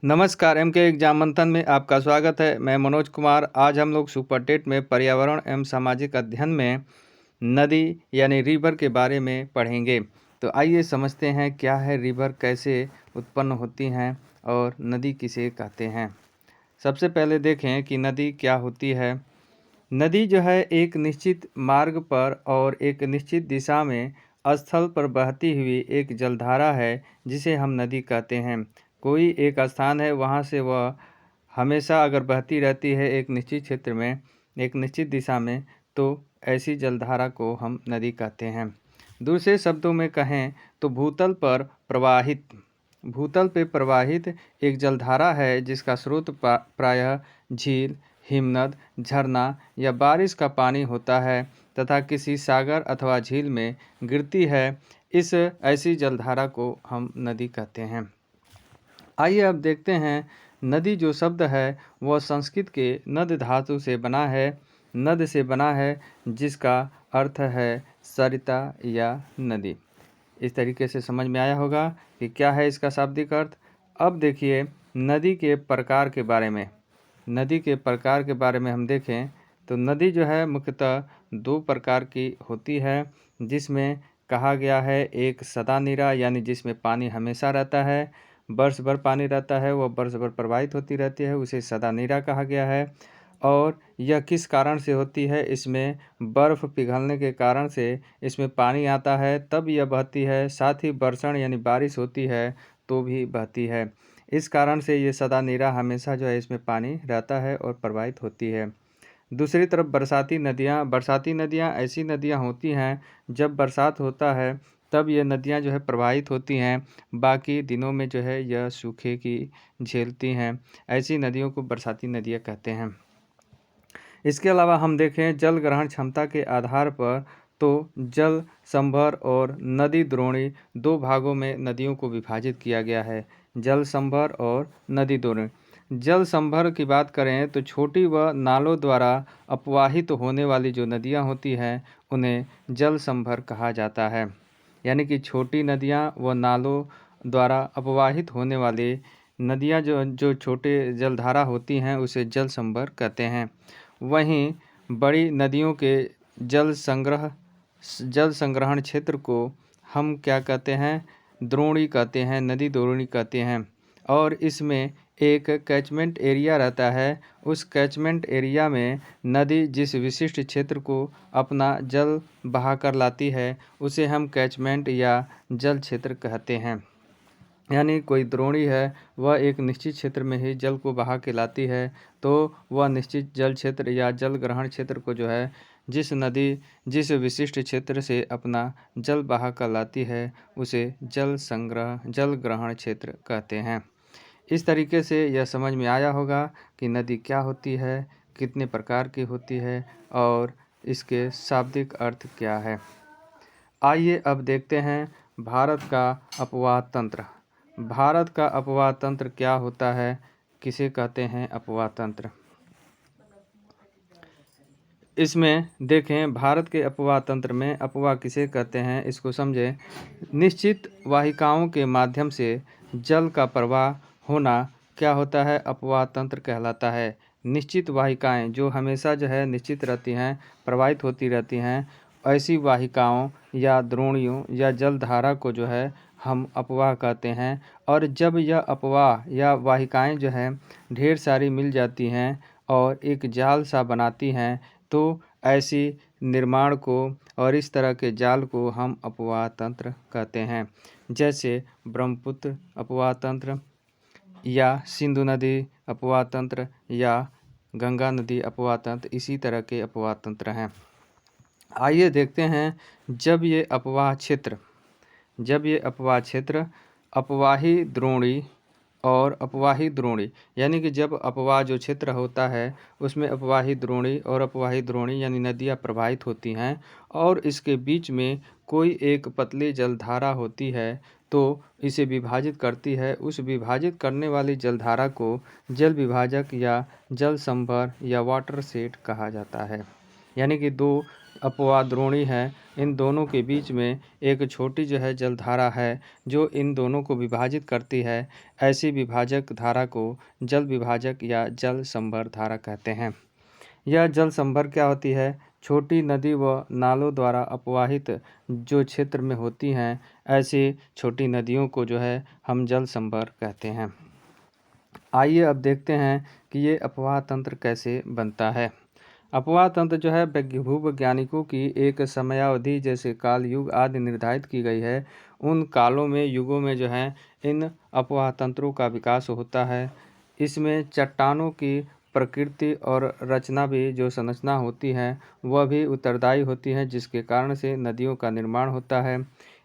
नमस्कार, एम के एग्जाम मंथन में आपका स्वागत है। मैं मनोज कुमार। आज हम लोग सुपर टेट में पर्यावरण एवं सामाजिक अध्ययन में नदी यानी रिवर के बारे में पढ़ेंगे। तो आइए समझते हैं क्या है रिवर, कैसे उत्पन्न होती हैं और नदी किसे कहते हैं। सबसे पहले देखें कि नदी क्या होती है। नदी जो है एक निश्चित मार्ग पर और एक निश्चित दिशा में स्थल पर बहती हुई एक जलधारा है जिसे हम नदी कहते हैं। कोई एक स्थान है, वहाँ से वह हमेशा अगर बहती रहती है एक निश्चित क्षेत्र में, एक निश्चित दिशा में, तो ऐसी जलधारा को हम नदी कहते हैं। दूसरे शब्दों में कहें तो भूतल पे प्रवाहित एक जलधारा है जिसका स्रोत प्रायः झील, हिमनद, झरना या बारिश का पानी होता है तथा किसी सागर अथवा झील में गिरती है। ऐसी जलधारा को हम नदी कहते हैं। आइए अब देखते हैं, नदी जो शब्द है वह संस्कृत के नद धातु से बना है, नद से बना है, जिसका अर्थ है सरिता या नदी। इस तरीके से समझ में आया होगा कि क्या है इसका शाब्दिक अर्थ। अब देखिए नदी के प्रकार के बारे में। नदी के प्रकार के बारे में हम देखें तो नदी जो है मुख्यतः दो प्रकार की होती है, जिसमें कहा गया है एक सदा नीरा यानी जिसमें पानी हमेशा रहता है, वर्ष भर पानी रहता है, वह वर्ष भर प्रवाहित होती रहती है, उसे सदा नीरा कहा गया है। और यह किस कारण से होती है, इसमें बर्फ़ पिघलने के कारण से इसमें पानी आता है तब यह बहती है, साथ ही बरसण यानी बारिश होती है तो भी बहती है। इस कारण से ये सदा नीरा हमेशा जो है इसमें पानी रहता है और प्रवाहित होती है। दूसरी तरफ बरसाती नदियाँ ऐसी नदियाँ होती हैं जब बरसात होता है तब ये नदियाँ जो है प्रवाहित होती हैं, बाकी दिनों में जो है यह सूखे की झेलती हैं। ऐसी नदियों को बरसाती नदियाँ कहते हैं। इसके अलावा हम देखें जल ग्रहण क्षमता के आधार पर तो जल संभर और नदी द्रोणी दो भागों में नदियों को विभाजित किया गया है, जल संभर और नदी द्रोणी। जल संभर की बात करें तो छोटी व नालों द्वारा अपवाहित होने वाली जो नदियां होती हैं उन्हें जल संभर कहा जाता है। यानी कि छोटी नदियां व नालों द्वारा अपवाहित होने वाली नदियां जो जो छोटे जलधारा होती हैं उसे जल संभर कहते हैं। वहीं बड़ी नदियों के जल संग्रहण क्षेत्र को हम क्या कहते हैं, द्रोणी कहते हैं, नदी द्रोणी कहते हैं। और इसमें एक कैचमेंट एरिया रहता है, उस कैचमेंट एरिया में नदी जिस विशिष्ट क्षेत्र को अपना जल बहा कर लाती है उसे हम कैचमेंट या जल क्षेत्र कहते हैं। यानी कोई द्रोणी है वह एक निश्चित क्षेत्र में ही जल को बहा के लाती है, तो वह निश्चित जल क्षेत्र या जल ग्रहण क्षेत्र को जो है जिस नदी जिस विशिष्ट क्षेत्र से अपना जल बहा कर लाती है उसे जल ग्रहण क्षेत्र कहते हैं। इस तरीके से यह समझ में आया होगा कि नदी क्या होती है, कितने प्रकार की होती है और इसके शाब्दिक अर्थ क्या है। आइए अब देखते हैं भारत का अपवाह तंत्र। भारत का अपवाह तंत्र क्या होता है, किसे कहते हैं अपवाह तंत्र। इसमें देखें भारत के अपवाह तंत्र में अपवाह किसे कहते हैं इसको समझें। निश्चित वाहिकाओं के माध्यम से जल का प्रवाह होना क्या होता है, अपवाह तंत्र कहलाता है। निश्चित वाहिकाएं जो हमेशा जो है निश्चित रहती हैं, प्रवाहित होती रहती हैं, ऐसी वाहिकाओं या द्रोणियों या जलधारा को जो है हम अपवाह कहते हैं। और जब यह अपवाह या वाहिकाएं जो हैं ढेर सारी मिल जाती हैं और एक जाल सा बनाती हैं, तो ऐसी निर्माण को और इस तरह के जाल को हम अपवाह तंत्र कहते हैं। जैसे ब्रह्मपुत्र अपवाह तंत्र या सिंधु नदी अपवाह तंत्र या गंगा नदी अपवाह तंत्र, इसी तरह के अपवाह तंत्र हैं। आइए देखते हैं जब ये अपवाह क्षेत्र अपवाही द्रोणी और अपवाही द्रोणी यानी कि जब अपवाह जो क्षेत्र होता है उसमें अपवाही द्रोणी और अपवाही द्रोणी यानी नदियाँ प्रवाहित होती हैं और इसके बीच में कोई एक पतली जलधारा होती है तो इसे विभाजित करती है। उस विभाजित करने वाली जलधारा को जल विभाजक या जल संभर या वाटर शेड कहा जाता है। यानी कि दो अपवाद्रोणी है, इन दोनों के बीच में एक छोटी जो है जलधारा है जो इन दोनों को विभाजित करती है। ऐसी विभाजक धारा को जल विभाजक या जल संभर धारा कहते हैं। यह जल संभर क्या होती है? छोटी नदी व नालों द्वारा अपवाहित जो क्षेत्र में होती हैं, ऐसी छोटी नदियों को जो है हम जल संभर कहते हैं। आइए अब देखते हैं कि ये अपवाह तंत्र कैसे बनता है। अपवाह तंत्र जो है भूवैज्ञानिकों की एक समयावधि जैसे काल युग आदि निर्धारित की गई है। उन कालों में युगों में जो है इन अपवाह तंत्रों का विकास होता है। इसमें चट्टानों की प्रकृति और रचना भी जो संरचना होती है वह भी उत्तरदायी होती है, जिसके कारण से नदियों का निर्माण होता है।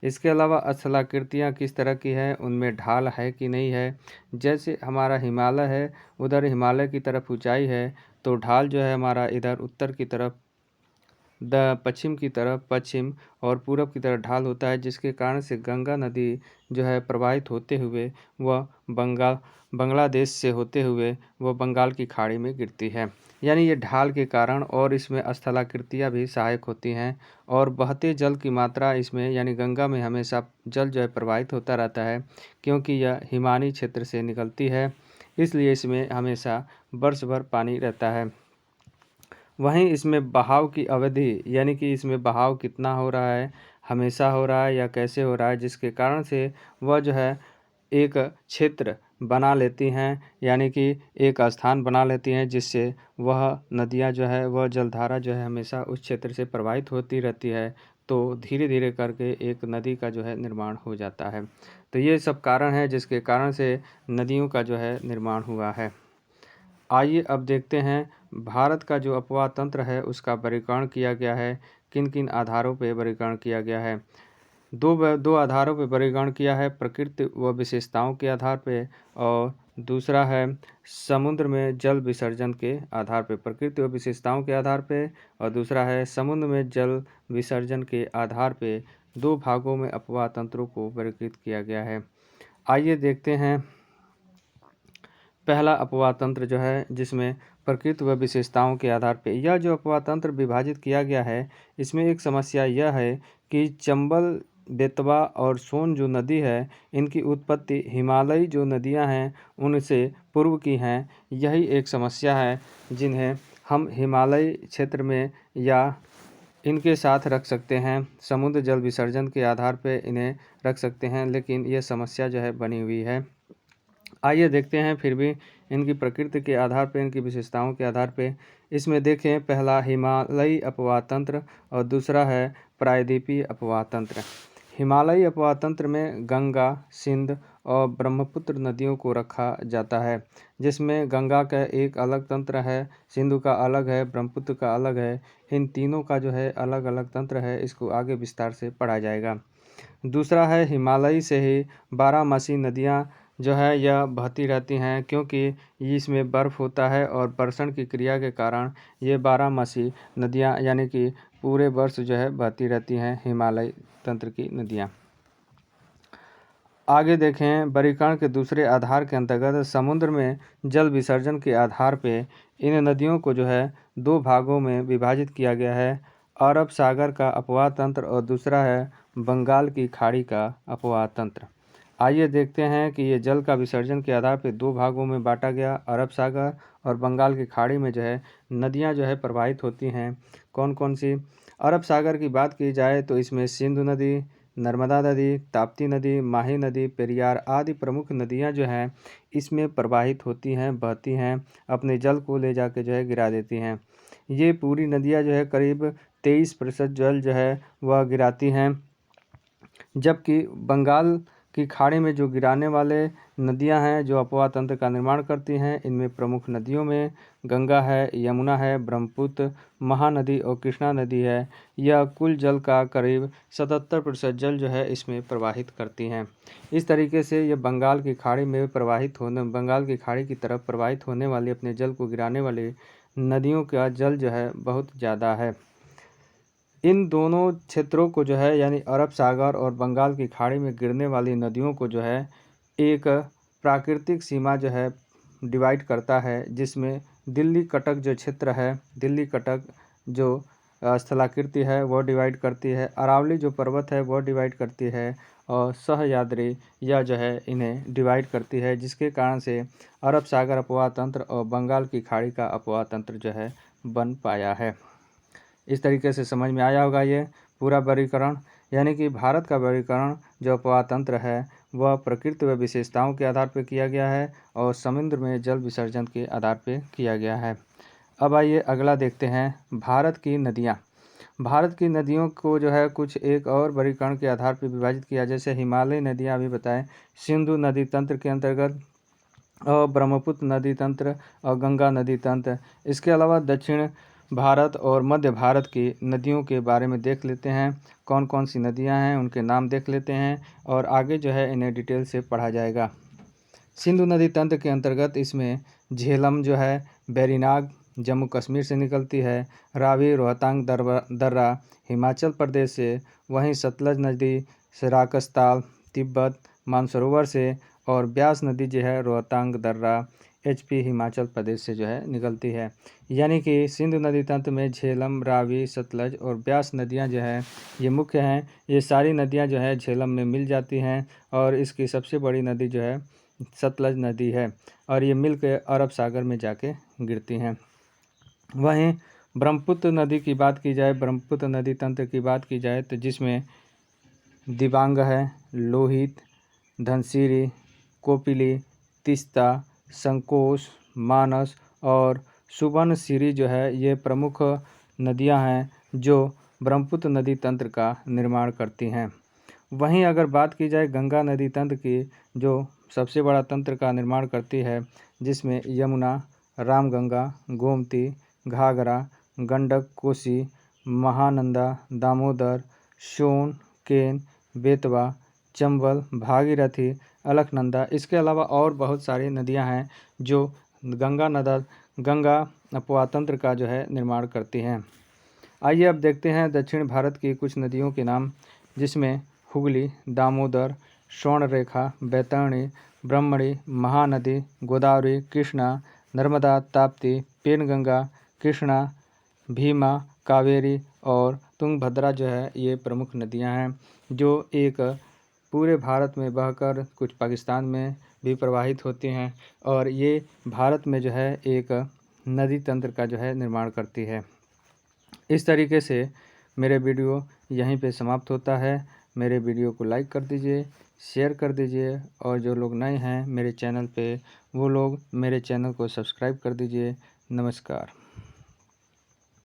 इसके अलावा स्थलाकृतियाँ किस तरह की है, उनमें ढाल है कि नहीं है। जैसे हमारा हिमालय है, उधर हिमालय की तरफ ऊंचाई है तो ढाल जो है हमारा इधर उत्तर की तरफ पश्चिम की तरफ पश्चिम और पूरब की तरफ ढाल होता है, जिसके कारण से गंगा नदी जो है प्रवाहित होते हुए वह बांग्लादेश से होते हुए वह बंगाल की खाड़ी में गिरती है। यानी ये ढाल के कारण और इसमें स्थलाकृतियाँ भी सहायक होती हैं और बहते जल की मात्रा इसमें यानी गंगा में हमेशा जल जो है प्रवाहित होता रहता है, क्योंकि यह हिमानी क्षेत्र से निकलती है, इसलिए इसमें हमेशा वर्ष भर पानी रहता है। वहीं इसमें बहाव की अवधि यानी कि इसमें बहाव कितना हो रहा है, हमेशा हो रहा है या कैसे हो रहा है, जिसके कारण से वह जो है एक क्षेत्र बना लेती हैं, यानी कि एक स्थान बना लेती हैं, जिससे वह नदियाँ जो है वह जलधारा जो है हमेशा उस क्षेत्र से प्रवाहित होती रहती है। तो धीरे धीरे करके एक नदी का जो है निर्माण हो जाता है। तो ये सब कारण है जिसके कारण से नदियों का जो है निर्माण हुआ है। आइए अब देखते हैं भारत का जो अपवाह तंत्र है उसका वर्गीकरण किया गया है, किन किन आधारों पर वर्गीकरण किया गया है। दो आधारों पर वर्गीकरण किया है, प्रकृति व विशेषताओं के आधार पे, और दूसरा है समुद्र में जल विसर्जन के आधार पे, प्रकृति व विशेषताओं के आधार पे, और दूसरा है समुद्र में जल विसर्जन के आधार पे। दो भागों में अपवाह तंत्रों को वर्गीकृत किया गया है। आइए देखते हैं पहला अपवाह तंत्र जो है जिसमें प्रकृति व विशेषताओं के आधार पे यह जो अपवाह तंत्र विभाजित किया गया है, इसमें एक समस्या यह है कि चंबल, बेतवा और सोन जो नदी है, इनकी उत्पत्ति हिमालयी जो नदियां हैं उनसे पूर्व की हैं। यही एक समस्या है जिन्हें हम हिमालयी क्षेत्र में या इनके साथ रख सकते हैं, समुद्र जल विसर्जन के आधार पर इन्हें रख सकते हैं, लेकिन यह समस्या जो है बनी हुई है। आइए देखते हैं फिर भी इनकी प्रकृति के आधार पर, इनकी विशेषताओं के आधार पर। इसमें देखें, पहला हिमालयी अपवाह तंत्र और दूसरा है प्रायद्वीपीय अपवाह तंत्र। हिमालयी अपवाह तंत्र में गंगा, सिंध और ब्रह्मपुत्र नदियों को रखा जाता है, जिसमें गंगा का एक अलग तंत्र है, सिंधु का अलग है, ब्रह्मपुत्र का अलग है। इन तीनों का जो है अलग अलग तंत्र है, इसको आगे विस्तार से पढ़ा जाएगा। दूसरा है हिमालय से ही बारहमासी नदियाँ जो है यह बहती रहती हैं, क्योंकि इसमें बर्फ़ होता है और बर्षण की क्रिया के कारण ये बारहमासी नदियाँ यानी कि पूरे वर्ष जो है बहती रहती हैं हिमालय तंत्र की नदियाँ। आगे देखें, वर्गीकरण के दूसरे आधार के अंतर्गत समुद्र में जल विसर्जन के आधार पे इन नदियों को जो है दो भागों में विभाजित किया गया है, अरब सागर का अपवाह तंत्र और दूसरा है बंगाल की खाड़ी का अपवाह तंत्र। आइए देखते हैं कि ये जल का विसर्जन के आधार पर दो भागों में बांटा गया, अरब सागर और बंगाल की खाड़ी में जो है नदियां जो है प्रवाहित होती हैं। कौन कौन सी? अरब सागर की बात की जाए तो इसमें सिंधु नदी, नर्मदा नदी, ताप्ती नदी, माही नदी, पेरियार आदि प्रमुख नदियां जो हैं इसमें प्रवाहित होती हैं, बहती हैं, अपने जल को ले जाके जो है गिरा देती हैं। ये पूरी नदियां जो है करीब 23% जल जो है वह गिराती हैं, जबकि बंगाल की खाड़ी में जो गिराने वाले नदियां हैं जो अपवाह तंत्र का निर्माण करती हैं, इनमें प्रमुख नदियों में गंगा है, यमुना है, ब्रह्मपुत्र, महानदी और कृष्णा नदी है। यह कुल जल का करीब 77% जल जो है इसमें प्रवाहित करती हैं। इस तरीके से ये बंगाल की खाड़ी में बंगाल की खाड़ी की तरफ प्रवाहित होने वाली, अपने जल को गिराने वाली नदियों का जल जो है बहुत ज़्यादा है। इन दोनों क्षेत्रों को जो है यानी अरब सागर और बंगाल की खाड़ी में गिरने वाली नदियों को जो है एक प्राकृतिक सीमा जो है डिवाइड करता है, जिसमें दिल्ली कटक जो क्षेत्र है, दिल्ली कटक जो स्थलाकृति है वो डिवाइड करती है, अरावली जो पर्वत है वो डिवाइड करती है, और सह्याद्री यह जो है इन्हें डिवाइड करती है, जिसके कारण से अरब सागर अपवाह तंत्र और बंगाल की खाड़ी का अपवाह तंत्र जो है बन पाया है। इस तरीके से समझ में आया होगा ये पूरा वर्गीकरण, यानी कि भारत का वर्गीकरण जो अपवाह तंत्र है वह प्रकृति व विशेषताओं के आधार पर किया गया है और समुद्र में जल विसर्जन के आधार पर किया गया है। अब आइए अगला देखते हैं, भारत की नदियाँ। भारत की नदियों को जो है कुछ एक और वर्गीकरण के आधार पर विभाजित किया, जैसे हिमालयी नदियाँ अभी बताएं, सिंधु नदी तंत्र के अंतर्गत, और ब्रह्मपुत्र नदी तंत्र और गंगा नदी तंत्र। इसके अलावा दक्षिण भारत और मध्य भारत की नदियों के बारे में देख लेते हैं, कौन कौन सी नदियां हैं उनके नाम देख लेते हैं, और आगे जो है इन्हें डिटेल से पढ़ा जाएगा। सिंधु नदी तंत्र के अंतर्गत इसमें झेलम जो है बैरीनाग जम्मू कश्मीर से निकलती है, रावी रोहतांग दर्रा हिमाचल प्रदेश से, वहीं सतलज नदी राकसताल तिब्बत मानसरोवर से, और ब्यास नदी जो है रोहतांग दर्रा HP हिमाचल प्रदेश से जो है निकलती है। यानी कि सिंधु नदी तंत्र में झेलम, रावी, सतलज और ब्यास नदियां जो है ये मुख्य हैं। ये सारी नदियां जो है झेलम में मिल जाती हैं, और इसकी सबसे बड़ी नदी जो है सतलज नदी है, और ये मिल के अरब सागर में जाके गिरती हैं। वहीं ब्रह्मपुत्र नदी की बात की जाए, ब्रह्मपुत्र नदी तंत्र की बात की जाए तो जिसमें दिबांग है, लोहित, धनसिरी, कोपिली, तीस्ता, संकोश, मानस और सुबर्णसिरी जो है ये प्रमुख नदियां हैं जो ब्रह्मपुत्र नदी तंत्र का निर्माण करती हैं। वहीं अगर बात की जाए गंगा नदी तंत्र की, जो सबसे बड़ा तंत्र का निर्माण करती है, जिसमें यमुना, रामगंगा, गोमती, घाघरा, गंडक, कोसी, महानंदा, दामोदर, सोन, केन, बेतवा, चंबल, भागीरथी, अलकनंदा, इसके अलावा और बहुत सारी नदियां हैं जो गंगा अपवाह तंत्र का जो है निर्माण करती हैं। आइए अब देखते हैं दक्षिण भारत की कुछ नदियों के नाम, जिसमें हुगली, दामोदर, स्वर्णरेखा, बैतरणी, ब्रह्मणी, महानदी, गोदावरी, कृष्णा, नर्मदा, ताप्ती, पेनगंगा, कृष्णा, भीमा, कावेरी और तुंगभद्रा जो है ये प्रमुख नदियां हैं, जो एक पूरे भारत में बहकर कुछ पाकिस्तान में भी प्रवाहित होती हैं, और ये भारत में जो है एक नदी तंत्र का जो है निर्माण करती है। इस तरीके से मेरे वीडियो यहीं पे समाप्त होता है। मेरे वीडियो को लाइक कर दीजिए, शेयर कर दीजिए, और जो लोग नए हैं मेरे चैनल पे वो लोग मेरे चैनल को सब्सक्राइब कर दीजिए। नमस्कार।